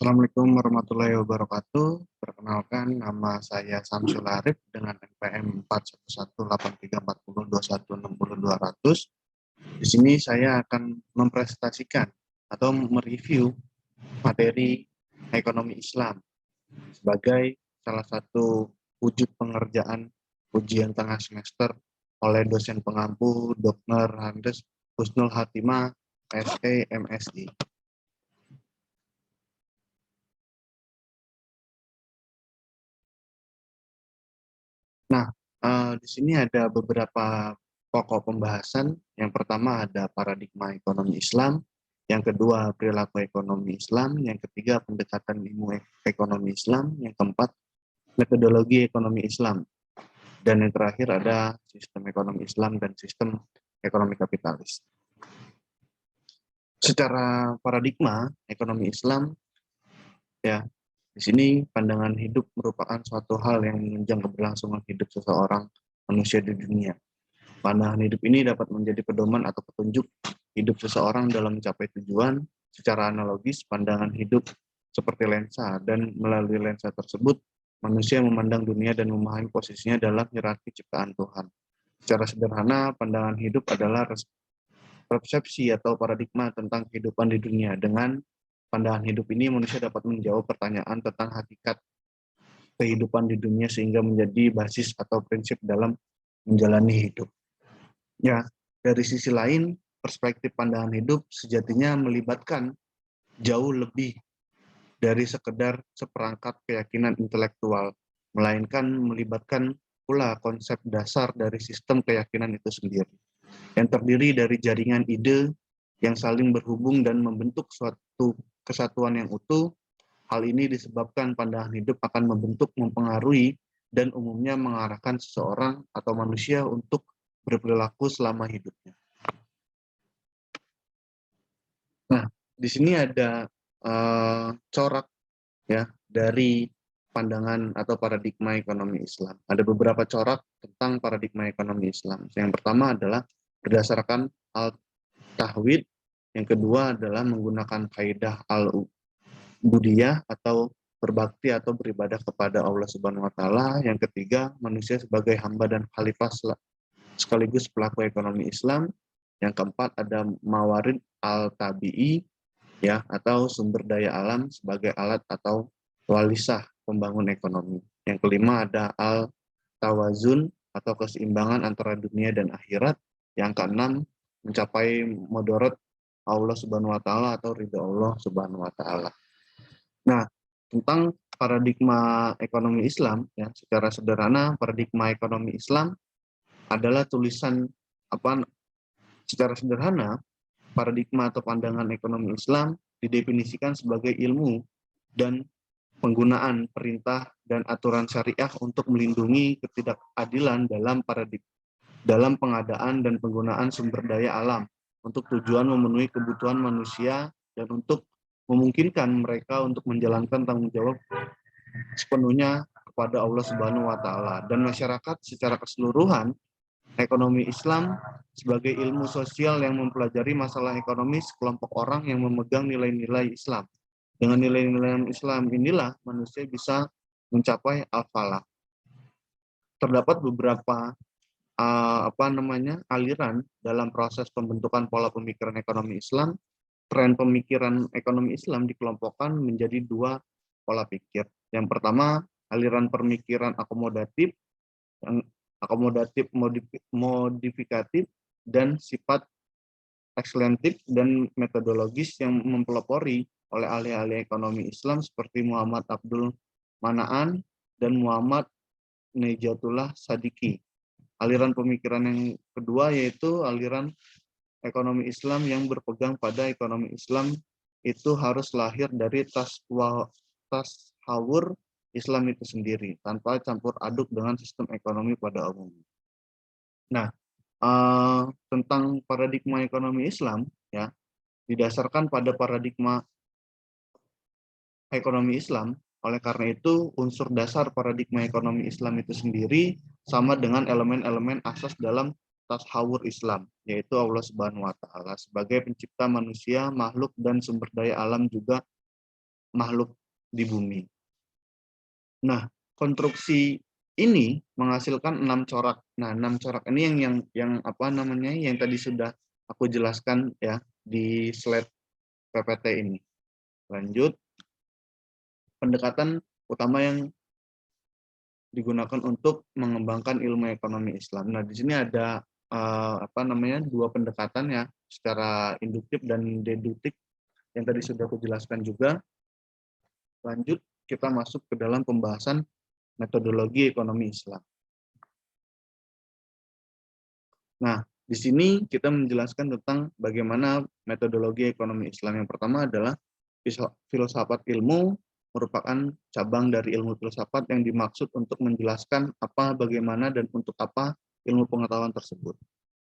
Assalamualaikum warahmatullahi wabarakatuh. Perkenalkan, nama saya Samsul Arif dengan NPM 411834021600200. Di sini saya akan mempresentasikan atau mereview materi ekonomi Islam sebagai salah satu wujud pengerjaan ujian tengah semester oleh dosen pengampu Dr. Handes Husnul Hatimah, SE, MSI. Nah, di sini ada beberapa pokok pembahasan. Yang pertama ada paradigma ekonomi Islam, yang kedua perilaku ekonomi Islam, yang ketiga pendekatan ilmu ekonomi Islam, yang keempat metodologi ekonomi Islam, dan yang terakhir ada sistem ekonomi Islam dan sistem ekonomi kapitalis. Secara paradigma ekonomi Islam, ya, di sini pandangan hidup merupakan suatu hal yang menunjang keberlangsungan hidup seseorang manusia di dunia. Pandangan hidup ini dapat menjadi pedoman atau petunjuk hidup seseorang dalam mencapai tujuan. Secara analogis, pandangan hidup seperti lensa, dan melalui lensa tersebut, manusia memandang dunia dan memahami posisinya dalam hierarki ciptaan Tuhan. Secara sederhana, pandangan hidup adalah persepsi atau paradigma tentang kehidupan di dunia. Dengan pandangan hidup ini, manusia dapat menjawab pertanyaan tentang hakikat kehidupan di dunia sehingga menjadi basis atau prinsip dalam menjalani hidup. Ya, dari sisi lain, perspektif pandangan hidup sejatinya melibatkan jauh lebih dari sekedar seperangkat keyakinan intelektual, melainkan melibatkan pula konsep dasar dari sistem keyakinan itu sendiri, yang terdiri dari jaringan ide yang saling berhubung dan membentuk suatu kesatuan yang utuh. Hal ini disebabkan pandangan hidup akan membentuk, mempengaruhi, dan umumnya mengarahkan seseorang atau manusia untuk berperilaku selama hidupnya. Nah, di sini ada corak ya dari pandangan atau paradigma ekonomi Islam. Ada beberapa corak tentang paradigma ekonomi Islam. Yang pertama adalah berdasarkan al-tahwid, yang kedua adalah menggunakan kaidah al-ubudiyah atau berbakti atau beribadah kepada Allah Subhanahu wa taala. Yang ketiga, manusia sebagai hamba dan khalifah sekaligus pelaku ekonomi Islam. Yang keempat ada mawarid al-tabi'i, ya, atau sumber daya alam sebagai alat atau walisah pembangun ekonomi. Yang kelima ada al-tawazun atau keseimbangan antara dunia dan akhirat. Yang keenam mencapai mudarat Allah Subhanahu wa taala atau ridha Allah Subhanahu wa taala. Nah, tentang paradigma ekonomi Islam, ya, secara sederhana paradigma ekonomi Islam adalah tulisan secara sederhana, paradigma atau pandangan ekonomi Islam didefinisikan sebagai ilmu dan penggunaan perintah dan aturan syariah untuk melindungi ketidakadilan dalam pengadaan dan penggunaan sumber daya alam untuk tujuan memenuhi kebutuhan manusia dan untuk memungkinkan mereka untuk menjalankan tanggung jawab sepenuhnya kepada Allah Subhanahu wa taala dan masyarakat secara keseluruhan. Ekonomi Islam sebagai ilmu sosial yang mempelajari masalah ekonomis kelompok orang yang memegang nilai-nilai Islam. Dengan nilai-nilai Islam inilah manusia bisa mencapai al-falah. Terdapat beberapa aliran dalam proses pembentukan pola pemikiran ekonomi Islam. Tren pemikiran ekonomi Islam dikelompokkan menjadi dua pola pikir. Yang pertama, aliran pemikiran akomodatif, modifikatif, dan sifat ekslentif dan metodologis yang mempelopori oleh ahli-ahli ekonomi Islam seperti Muhammad Abdul Manaan dan Muhammad Nejatullah Sadiki. Aliran pemikiran yang kedua yaitu aliran ekonomi Islam yang berpegang pada ekonomi Islam itu harus lahir dari tashawur Islam itu sendiri, tanpa campur aduk dengan sistem ekonomi pada umumnya. Nah, tentang paradigma ekonomi Islam, ya, didasarkan pada paradigma ekonomi Islam. Oleh karena itu, unsur dasar paradigma ekonomi Islam itu sendiri sama dengan elemen-elemen asas dalam tashawur Islam, yaitu Allah Subhanahu wa taala sebagai pencipta manusia, makhluk, dan sumber daya alam juga makhluk di bumi. Nah, konstruksi ini menghasilkan 6 corak. Nah, 6 corak ini yang apa namanya? Yang tadi sudah aku jelaskan ya di slide PPT ini. Lanjut, pendekatan utama yang digunakan untuk mengembangkan ilmu ekonomi Islam. Nah, di sini ada apa namanya? Dua pendekatan ya, secara induktif dan deduktif yang tadi sudah aku jelaskan juga. Lanjut, kita masuk ke dalam pembahasan metodologi ekonomi Islam. Nah, di sini kita menjelaskan tentang bagaimana metodologi ekonomi Islam. Yang pertama adalah filsafat ilmu merupakan cabang dari ilmu filsafat yang dimaksud untuk menjelaskan apa, bagaimana, dan untuk apa ilmu pengetahuan tersebut.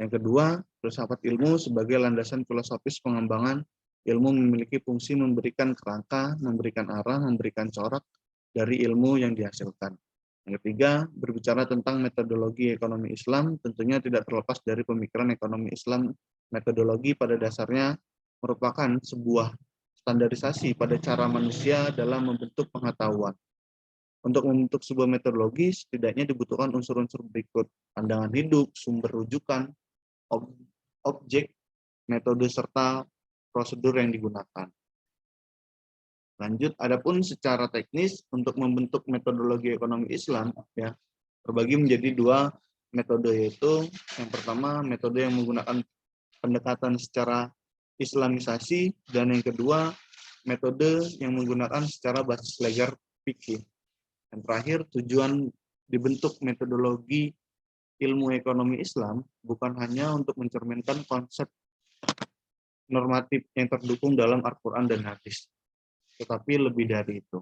Yang kedua, filsafat ilmu sebagai landasan filosofis pengembangan ilmu memiliki fungsi memberikan kerangka, memberikan arah, memberikan corak dari ilmu yang dihasilkan. Yang ketiga, berbicara tentang metodologi ekonomi Islam, tentunya tidak terlepas dari pemikiran ekonomi Islam. Metodologi pada dasarnya merupakan sebuah standarisasi pada cara manusia dalam membentuk pengetahuan. Untuk membentuk sebuah metodologi, setidaknya dibutuhkan unsur-unsur berikut: pandangan hidup, sumber rujukan, objek, metode, serta prosedur yang digunakan. Lanjut, adapun secara teknis untuk membentuk metodologi ekonomi Islam ya terbagi menjadi dua metode, yaitu yang pertama metode yang menggunakan pendekatan secara Islamisasi dan yang kedua metode yang menggunakan secara basis legal fikih. Yang terakhir, tujuan dibentuk metodologi ilmu ekonomi Islam bukan hanya untuk mencerminkan konsep normatif yang terdukung dalam Al-Quran dan hadis, tetapi lebih dari itu.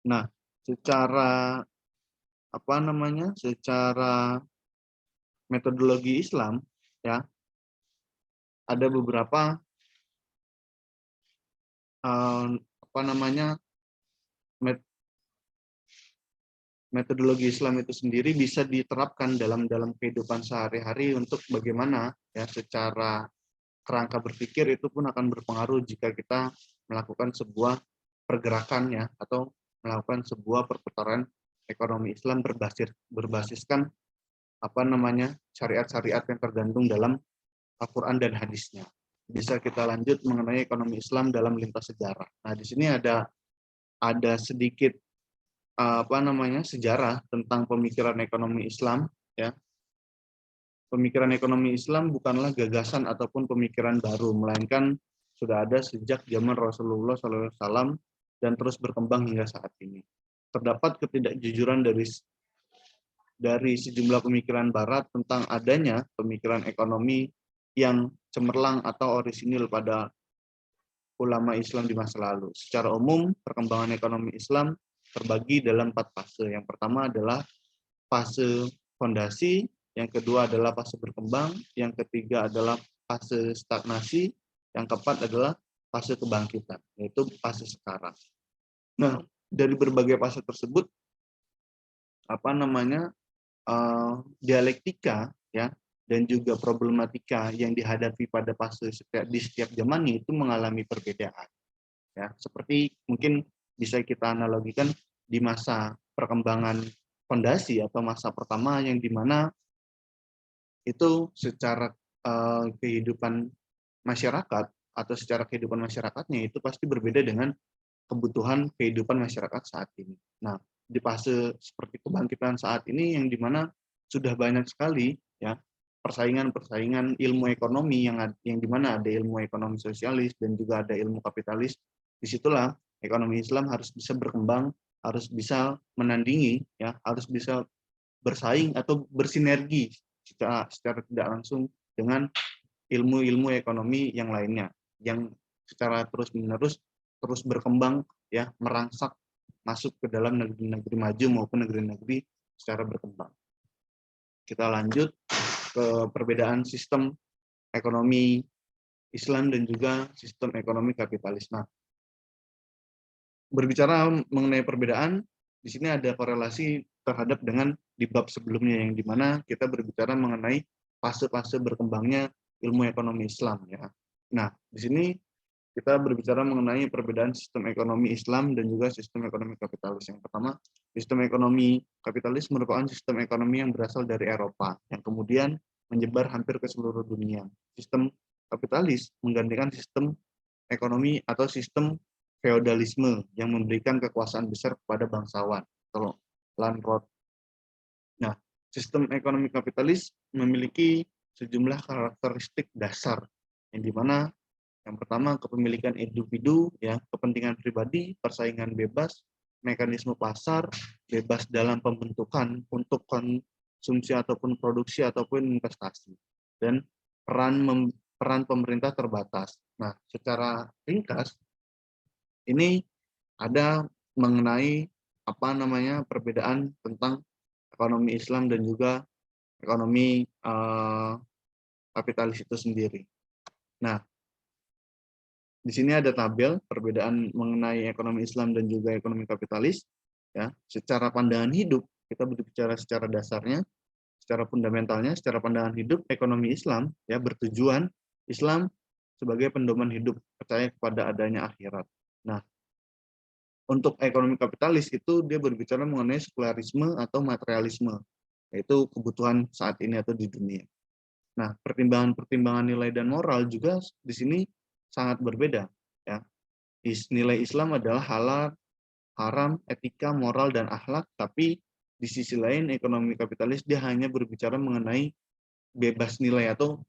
Nah, secara apa namanya? Secara metodologi Islam ya, ada beberapa apa namanya? Metodologi Islam itu sendiri bisa diterapkan dalam kehidupan sehari-hari untuk bagaimana ya secara kerangka berpikir itu pun akan berpengaruh jika kita melakukan sebuah pergerakan ya atau melakukan sebuah perputaran ekonomi Islam berbasiskan apa namanya syariat-syariat yang tergantung dalam Al-Quran dan hadisnya. Bisa kita lanjut mengenai ekonomi Islam dalam lintas sejarah. Nah, di sini ada sedikit apa namanya sejarah tentang pemikiran ekonomi Islam ya. Pemikiran ekonomi Islam bukanlah gagasan ataupun pemikiran baru, melainkan sudah ada sejak zaman Rasulullah SAW dan terus berkembang hingga saat ini. Terdapat ketidakjujuran dari sejumlah pemikiran Barat tentang adanya pemikiran ekonomi yang cemerlang atau orisinil pada ulama Islam di masa lalu. Secara umum, perkembangan ekonomi Islam terbagi dalam 4 fase. Yang pertama adalah fase fondasi, yang kedua adalah fase berkembang, yang ketiga adalah fase stagnasi, yang keempat adalah fase kebangkitan, yaitu fase sekarang. Nah, dari berbagai fase tersebut, apa namanya dialektika ya dan juga problematika yang dihadapi pada fase di setiap zamannya itu mengalami perbedaan. Ya, seperti mungkin bisa kita analogikan di masa perkembangan fondasi atau masa pertama yang dimana itu secara kehidupan masyarakat atau secara kehidupan masyarakatnya itu pasti berbeda dengan kebutuhan kehidupan masyarakat saat ini. Nah, di fase seperti kebangkitan saat ini yang dimana sudah banyak sekali ya persaingan ilmu ekonomi yang dimana ada ilmu ekonomi sosialis dan juga ada ilmu kapitalis. Disitulah ekonomi Islam harus bisa berkembang, harus bisa menandingi ya, harus bisa bersaing atau bersinergi secara tidak langsung dengan ilmu-ilmu ekonomi yang lainnya yang secara terus-menerus terus berkembang ya, merangsak masuk ke dalam negeri-negeri maju maupun negeri-negeri secara berkembang. Kita lanjut ke perbedaan sistem ekonomi Islam dan juga sistem ekonomi kapitalis. Nah, berbicara mengenai perbedaan, di sini ada korelasi terhadap dengan di bab sebelumnya yang dimana kita berbicara mengenai fase-fase berkembangnya ilmu ekonomi Islam ya. Nah, di sini kita berbicara mengenai perbedaan sistem ekonomi Islam dan juga sistem ekonomi kapitalis. Yang pertama, sistem ekonomi kapitalis merupakan sistem ekonomi yang berasal dari Eropa, yang kemudian menyebar hampir ke seluruh dunia. Sistem kapitalis menggantikan sistem ekonomi atau sistem feodalisme yang memberikan kekuasaan besar kepada bangsawan atau landlord. Nah, sistem ekonomi kapitalis memiliki sejumlah karakteristik dasar, yang dimana yang pertama, kepemilikan individu, ya, kepentingan pribadi, persaingan bebas, mekanisme pasar, bebas dalam pembentukan untuk konsumsi ataupun produksi ataupun investasi, dan peran pemerintah terbatas. Nah, secara ringkas, ini ada mengenai perbedaan tentang ekonomi Islam dan juga ekonomi kapitalis itu sendiri. Nah, di sini ada tabel perbedaan mengenai ekonomi Islam dan juga ekonomi kapitalis. Ya, secara pandangan hidup, kita berbicara secara dasarnya, secara fundamentalnya, secara pandangan hidup, ekonomi Islam ya bertujuan Islam sebagai pedoman hidup, percaya kepada adanya akhirat. Nah, untuk ekonomi kapitalis itu dia berbicara mengenai sekularisme atau materialisme, yaitu kebutuhan saat ini atau di dunia. Nah, pertimbangan-pertimbangan nilai dan moral juga di sini sangat berbeda. Ya, nilai Islam adalah halal, haram, etika, moral, dan akhlak. Tapi di sisi lain ekonomi kapitalis dia hanya berbicara mengenai bebas nilai atau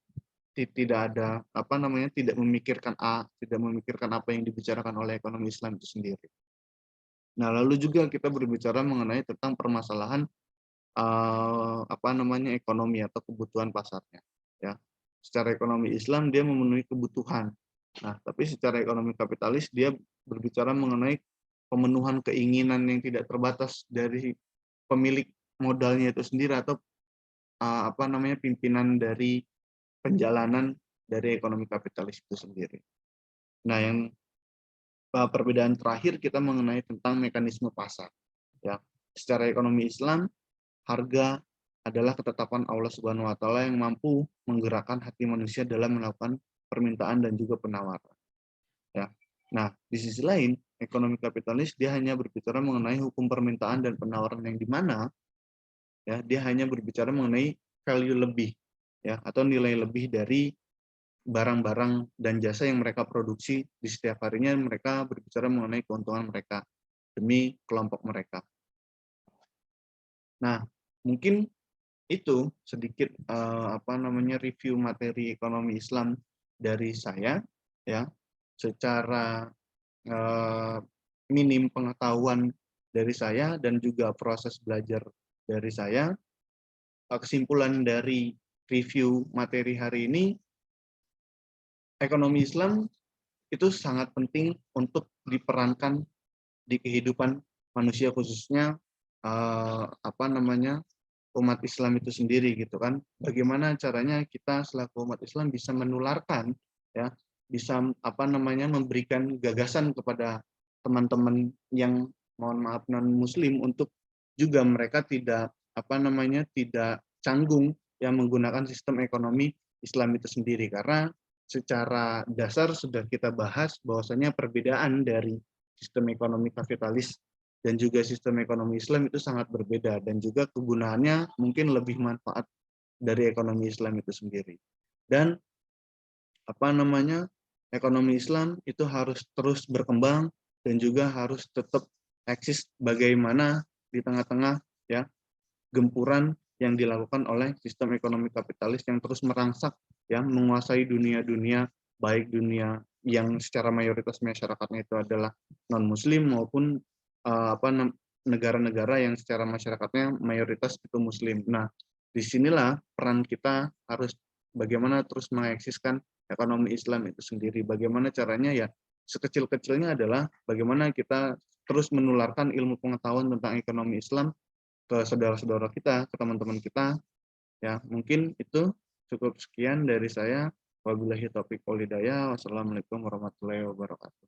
tidak ada tidak memikirkan tidak memikirkan apa yang dibicarakan oleh ekonomi Islam itu sendiri. Nah, lalu juga kita berbicara mengenai tentang permasalahan ekonomi atau kebutuhan pasarnya. Ya, secara ekonomi Islam dia memenuhi kebutuhan. Nah, tapi secara ekonomi kapitalis dia berbicara mengenai pemenuhan keinginan yang tidak terbatas dari pemilik modalnya itu sendiri atau pimpinan dari penjalanan dari ekonomi kapitalis itu sendiri. Nah, yang perbedaan terakhir kita mengenai tentang mekanisme pasar. Ya, secara ekonomi Islam, harga adalah ketetapan Allah Subhanahu wa taala yang mampu menggerakkan hati manusia dalam melakukan permintaan dan juga penawaran. Ya. Nah, di sisi lain, ekonomi kapitalis dia hanya berbicara mengenai hukum permintaan dan penawaran yang di mana ya dia hanya berbicara mengenai value lebih ya atau nilai lebih dari barang-barang dan jasa yang mereka produksi di setiap harinya. Mereka berbicara mengenai keuntungan mereka demi kelompok mereka. Nah, mungkin itu sedikit review materi ekonomi Islam dari saya ya. Secara minim pengetahuan dari saya dan juga proses belajar dari saya, kesimpulan dari review materi hari ini, ekonomi Islam itu sangat penting untuk diperankan di kehidupan manusia, khususnya umat Islam itu sendiri gitu kan. Bagaimana caranya kita selaku umat Islam bisa menularkan ya, bisa memberikan gagasan kepada teman-teman yang mohon maaf non muslim untuk juga mereka tidak tidak canggung yang menggunakan sistem ekonomi Islam itu sendiri, karena secara dasar sudah kita bahas bahwasanya perbedaan dari sistem ekonomi kapitalis dan juga sistem ekonomi Islam itu sangat berbeda, dan juga kegunaannya mungkin lebih manfaat dari ekonomi Islam itu sendiri. Dan ekonomi Islam itu harus terus berkembang dan juga harus tetap eksis bagaimana di tengah-tengah ya gempuran yang dilakukan oleh sistem ekonomi kapitalis yang terus merangsak ya menguasai dunia-dunia, baik dunia yang secara mayoritas masyarakatnya itu adalah non muslim maupun negara-negara yang secara masyarakatnya mayoritas itu muslim. Nah, disinilah peran kita harus bagaimana terus mengeksiskan ekonomi Islam itu sendiri. Bagaimana caranya ya sekecil-kecilnya adalah bagaimana kita terus menularkan ilmu pengetahuan tentang ekonomi Islam ke saudara-saudara kita, ke teman-teman kita. Ya, mungkin itu cukup sekian dari saya. Wabillahi taufiq wal hidayah. Wassalamualaikum warahmatullahi wabarakatuh.